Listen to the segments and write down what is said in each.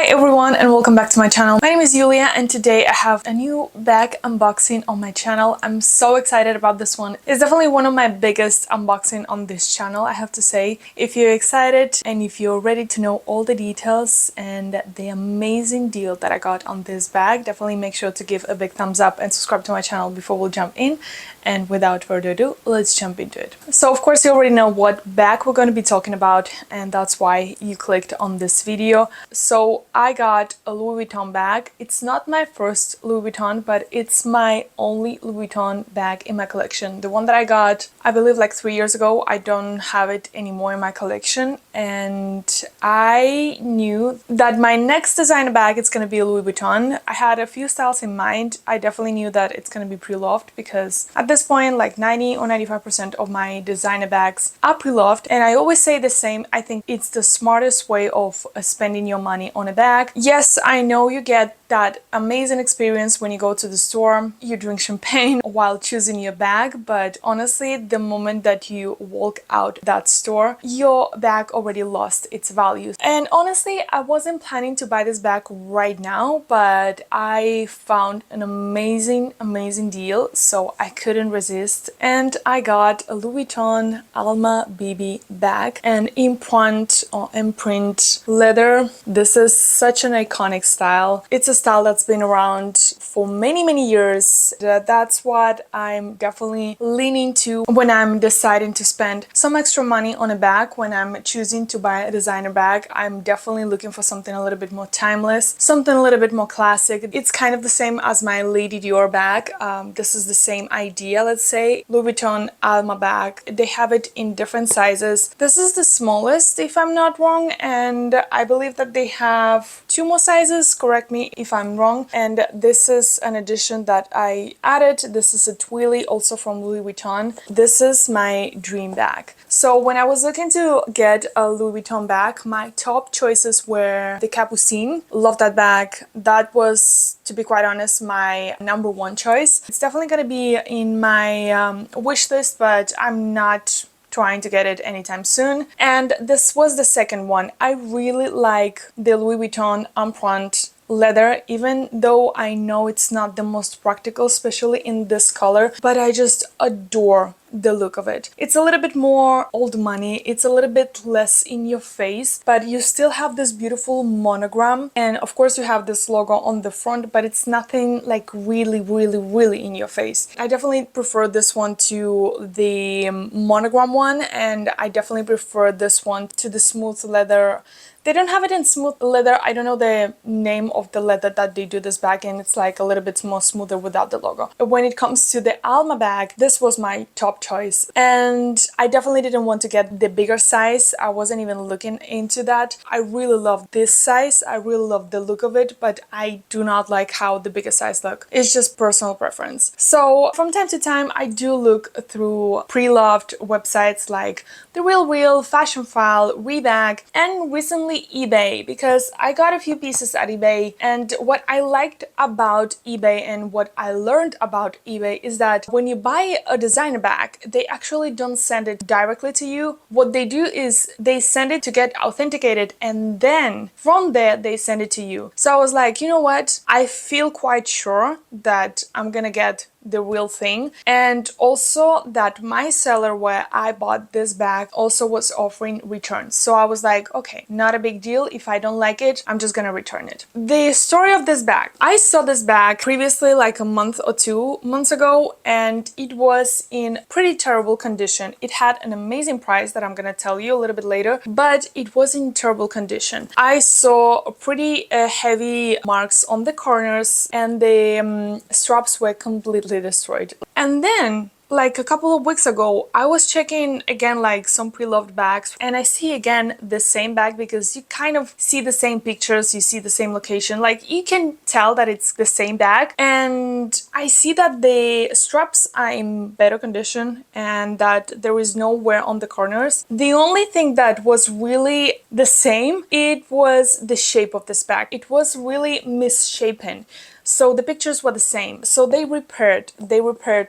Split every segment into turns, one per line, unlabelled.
Hi everyone and welcome back to my channel. My name is Yulia and today I have a new bag unboxing on my channel. I'm so excited about this one. It's definitely one of my biggest unboxing on this channel, I have to say. If you're excited and if you're ready to know all the details and the amazing deal that I got on this bag, definitely make sure to give a big thumbs up and subscribe to my channel before we'll jump in. And without further ado, let's jump into it. So of course you already know what bag we're going to be talking about, and that's why you clicked on this video. So I got a Louis Vuitton bag. It's not my first Louis Vuitton, but it's my only Louis Vuitton bag in my collection. The one that I got, I believe like 3 years ago. I don't have it anymore in my collection, and I knew that my next designer bag is going to be a Louis Vuitton. I had a few styles in mind. I definitely knew that it's going to be pre-loved because at this point like 90 or 95% of my designer bags are pre-loved, and I always say the same. I think it's the smartest way of spending your money on a bag. Yes, I know you get that amazing experience when you go to the store, you drink champagne while choosing your bag, but honestly the moment that you walk out that store, your bag already lost its value. And honestly, I wasn't planning to buy this bag right now, but I found an amazing deal, so I couldn't resist, and I got a Louis Vuitton Alma BB bag, an Empreinte or Empreinte leather. This is such an iconic style. It's a style that's been around for many years. That's what I'm definitely leaning to when I'm deciding to spend some extra money on a bag. When I'm choosing to buy a designer bag, I'm definitely looking for something a little bit more timeless, something a little bit more classic. It's kind of the same as my Lady Dior bag. This is the same idea, let's say. Louis Vuitton Alma bag, they have it in different sizes. This is the smallest if I'm not wrong, and I believe that they have two more sizes, correct me if I'm wrong. And this is an addition that I added. This is a Twilly, also from Louis Vuitton. This is my dream bag. So when I was looking to get a Louis Vuitton bag, my top choices were the Capucine. Love that bag. That was, to be quite honest, my number one choice. It's definitely going to be in my wish list, but I'm not trying to get it anytime soon. And this was the second one. I really like the Louis Vuitton Empreinte leather, even though I know it's not the most practical, especially in this color, but I just adore the look of it. It's a little bit more old money, it's a little bit less in your face, but you still have this beautiful monogram, and of course you have this logo on the front, but it's nothing like really in your face. I definitely prefer this one to the monogram one, and I definitely prefer this one to the smooth leather. They don't have it in smooth leather. I don't know the name of the leather that they do this bag in. It's like a little bit more smoother without the logo. But when it comes to the Alma bag, this was my top choice. And I definitely didn't want to get the bigger size. I wasn't even looking into that. I really love this size. I really love the look of it, but I do not like how the bigger size look. It's just personal preference. So from time to time, I do look through pre-loved websites like The Real, Fashion File, Rebag, and recently eBay, because I got a few pieces at eBay, and what I liked about eBay and what I learned about eBay is that when you buy a designer bag, they actually don't send it directly to you. What they do is they send it to get authenticated, and then from there they send it to you. So I was like, you know what, I feel quite sure that I'm gonna get the real thing, and also that my seller where I bought this bag also was offering returns. So I was like, okay, not a big deal. If I don't like it, I'm just gonna return it. The story of this bag, I saw this bag previously like a month or 2 months ago, and it was in pretty terrible condition. It had an amazing price that I'm gonna tell you a little bit later, but it was in terrible condition. I saw pretty heavy marks on the corners, and the straps were completely destroyed. And then like a couple of weeks ago, I was checking again like some pre-loved bags, and I see again the same bag, because you kind of see the same pictures, you see the same location, like you can tell that it's the same bag, and I see that the straps are in better condition and that there is no wear on the corners. The only thing that was really the same, it was the shape of this bag. It was really misshapen. So the pictures were the same. So they repaired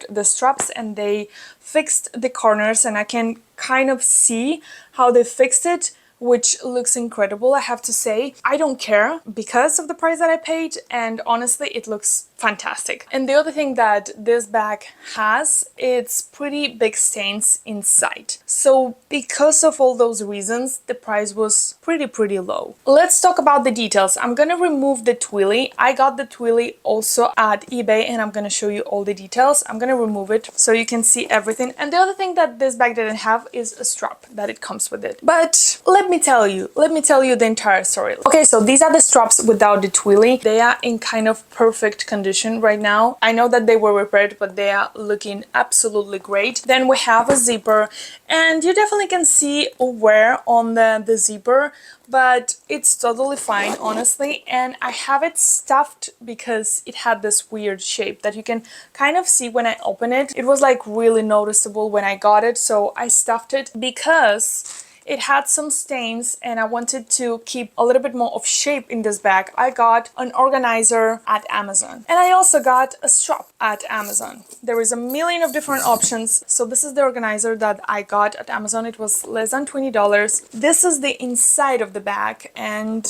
the straps, and they fixed the corners, and I can kind of see how they fixed it which looks incredible, I have to say. I don't care because of the price that I paid, and honestly, it looks fantastic. And the other thing that this bag has, it's pretty big stains inside. So because of all those reasons, the price was pretty low. Let's talk about the details. I'm gonna remove the twilly. I got the twilly also at eBay, and I'm gonna show you all the details. I'm gonna remove it so you can see everything. And the other thing that this bag didn't have is a strap that it comes with it. But let me tell you the entire story. Okay, so these are the straps without the twilly. They are in kind of perfect condition right now. I know that they were repaired, but they are looking absolutely great. Then we have a zipper, and you definitely can see a wear on the zipper, but it's totally fine, honestly. And I have it stuffed because it had this weird shape that you can kind of see when I open it. It was like really noticeable when I got it, so I stuffed it because it had some stains and I wanted to keep a little bit more of shape in this bag. I got an organizer at Amazon, and I also got a strap at Amazon. There is a million of different options. So this is the organizer that I got at Amazon. It was less than $20. This is the inside of the bag, and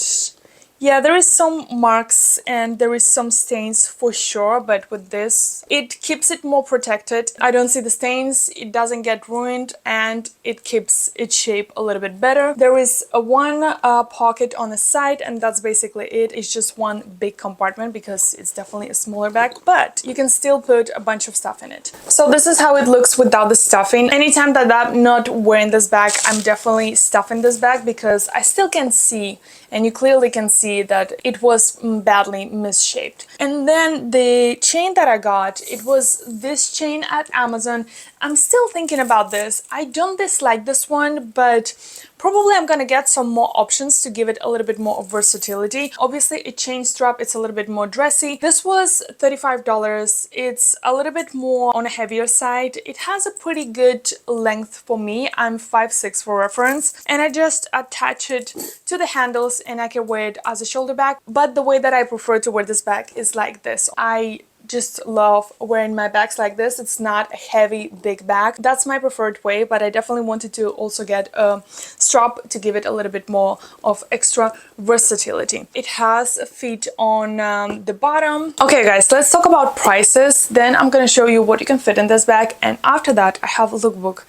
yeah, there is some marks and there is some stains for sure, but with this, it keeps it more protected. I don't see the stains, it doesn't get ruined, and it keeps its shape a little bit better. There is a one pocket on the side, and that's basically it. It's just one big compartment because it's definitely a smaller bag, but you can still put a bunch of stuff in it. So this is how it looks without the stuffing. Anytime that I'm not wearing this bag, I'm definitely stuffing this bag because I still can see, and you clearly can see that it was badly misshaped. And then the chain that I got, it was this chain at Amazon. I'm still thinking about this. I don't dislike this one, but probably I'm gonna get some more options to give it a little bit more of versatility. Obviously, a chain strap, it's a little bit more dressy. This was $35. It's a little bit more on a heavier side. It has a pretty good length for me. I'm 5'6" for reference, and I just attach it to the handles and I can wear it as a shoulder bag. But the way that I prefer to wear this bag is like this. I just love wearing my bags like this. It's not a heavy big bag. That's my preferred way, but I definitely wanted to also get a strap to give it a little bit more of extra versatility. It has a feet on the bottom. Okay guys, let's talk about prices. Then I'm gonna show you what you can fit in this bag, and after that I have a lookbook.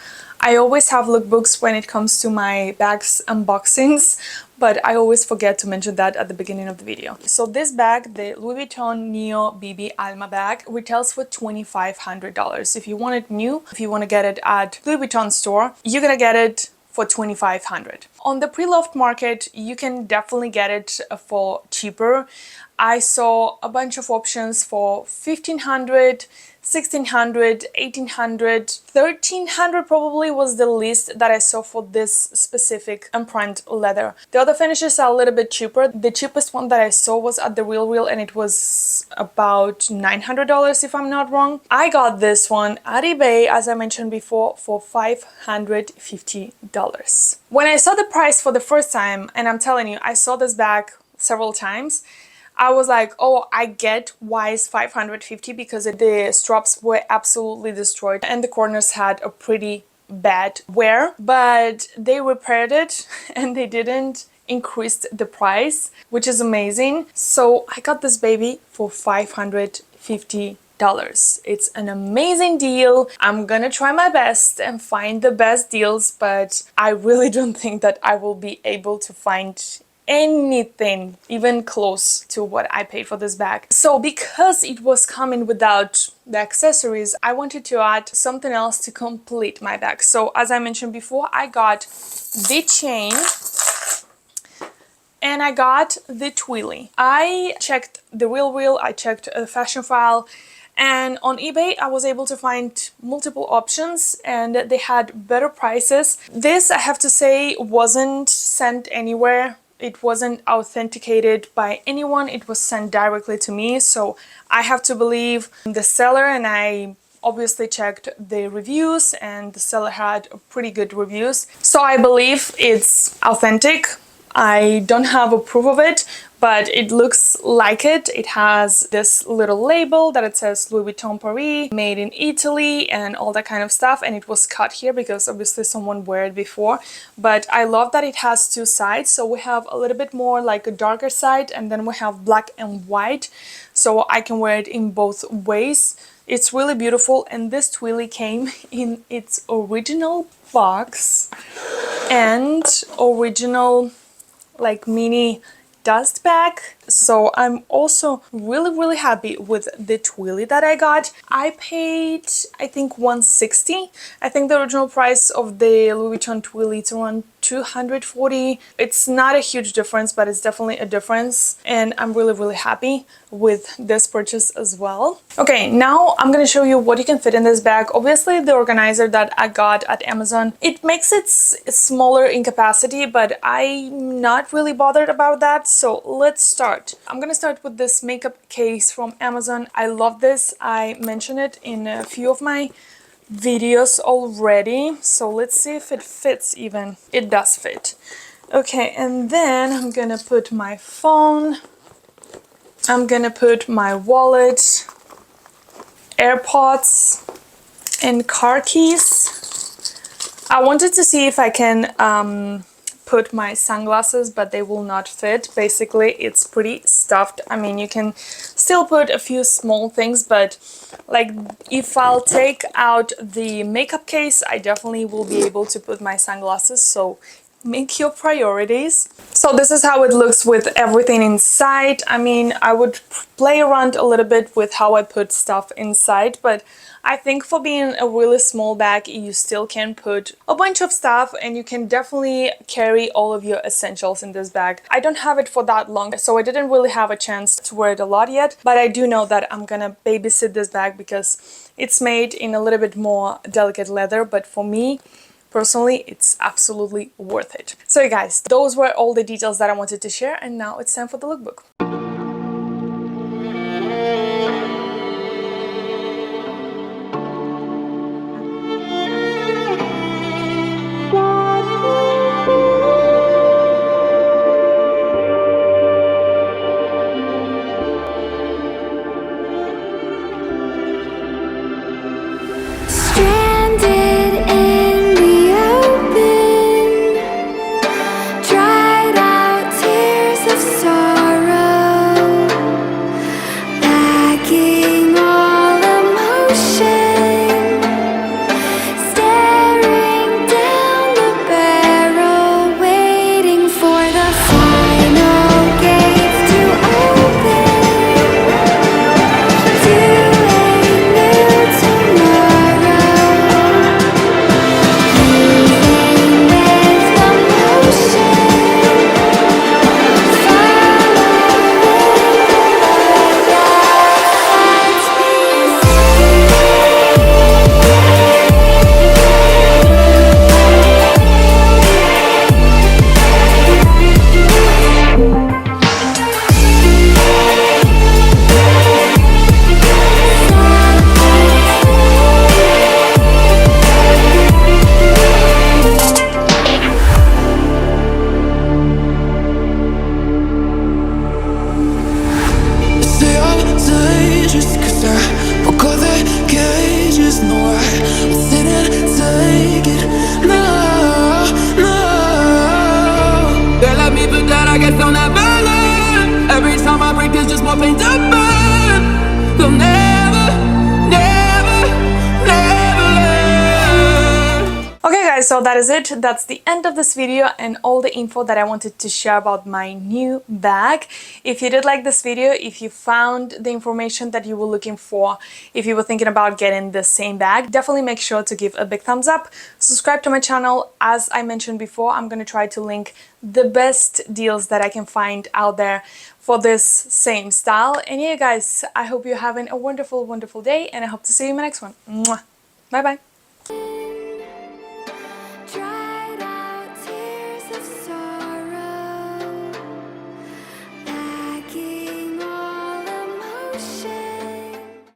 I always have lookbooks when it comes to my bags unboxings, but I always forget to mention that at the beginning of the video. So this bag, the Louis Vuitton Neo BB Alma bag, retails for $2,500. If you want it new, if you want to get it at Louis Vuitton store, you're gonna get it for $2,500. On the pre-loved market, you can definitely get it for cheaper. I saw a bunch of options for $1,500, $1,600, $1,800, $1,300 probably was the least that I saw for this specific Empreinte leather. The other finishes are a little bit cheaper. The cheapest one that I saw was at the Real, and it was about $900 if I'm not wrong. I got this one at eBay, as I mentioned before, for $550. When I saw the price for the first time, and I'm telling you, I saw this bag several times, I was like, oh, I get why it's $550, because the straps were absolutely destroyed and the corners had a pretty bad wear, but they repaired it and they didn't increase the price, which is amazing. So I got this baby for $550. It's an amazing deal. I'm gonna try my best and find the best deals, but I really don't think that I will be able to find anything even close to what I paid for this bag. So because it was coming without the accessories, I wanted to add something else to complete my bag. So as I mentioned before, I got the chain and I got the twilly. I checked the Real, I checked a fashion file, and on eBay I was able to find multiple options and they had better prices. This, I have to say, wasn't sent anywhere. It wasn't authenticated by anyone. It was sent directly to me, so I have to believe the seller, and I obviously checked the reviews and the seller had pretty good reviews, so I believe it's authentic. I don't have a proof of it, but it looks like it. It has this little label that it says Louis Vuitton Paris, made in Italy, and all that kind of stuff. And it was cut here because obviously someone wore it before. But I love that it has two sides. So we have a little bit more like a darker side, and then we have black and white. So I can wear it in both ways. It's really beautiful, and this twilly came in its original box and original like mini dust bag. So I'm also really happy with the twilly that I got. I paid, I think, $160. I think the original price of the Louis Vuitton twilly is around $240. It's not a huge difference, but it's definitely a difference, and I'm really happy with this purchase as well. Okay, now I'm gonna show you what you can fit in this bag. Obviously the organizer that I got at Amazon, it makes it smaller in capacity, but I'm not really bothered about that. So let's start. I'm gonna start with this makeup case from Amazon. I love this. I mentioned it in a few of my videos already, so let's see if it fits. Even it does fit. Okay, and then I'm gonna put my phone, I'm gonna put my wallet, AirPods, and car keys. I wanted to see if I can put my sunglasses, but they will not fit. Basically it's pretty stuffed. I mean, you can still put a few small things, but like if I'll take out the makeup case, I definitely will be able to put my sunglasses. So make your priorities. So this is how it looks with everything inside. I mean, I would play around a little bit with how I put stuff inside, but I think for being a really small bag, you still can put a bunch of stuff, and you can definitely carry all of your essentials in this bag. I don't have it for that long, so I didn't really have a chance to wear it a lot yet, but I do know that I'm gonna babysit this bag because it's made in a little bit more delicate leather, but for me, personally, it's absolutely worth it. So you guys, those were all the details that I wanted to share, and now it's time for the lookbook. So that is it. That's the end of this video and all the info that I wanted to share about my new bag. If you did like this video, if you found the information that you were looking for, if you were thinking about getting the same bag, definitely make sure to give a big thumbs up. Subscribe to my channel. As I mentioned before, I'm going to try to link the best deals that I can find out there for this same style. And yeah, guys, I hope you're having a wonderful day, and I hope to see you in my next one. Mwah. Bye bye.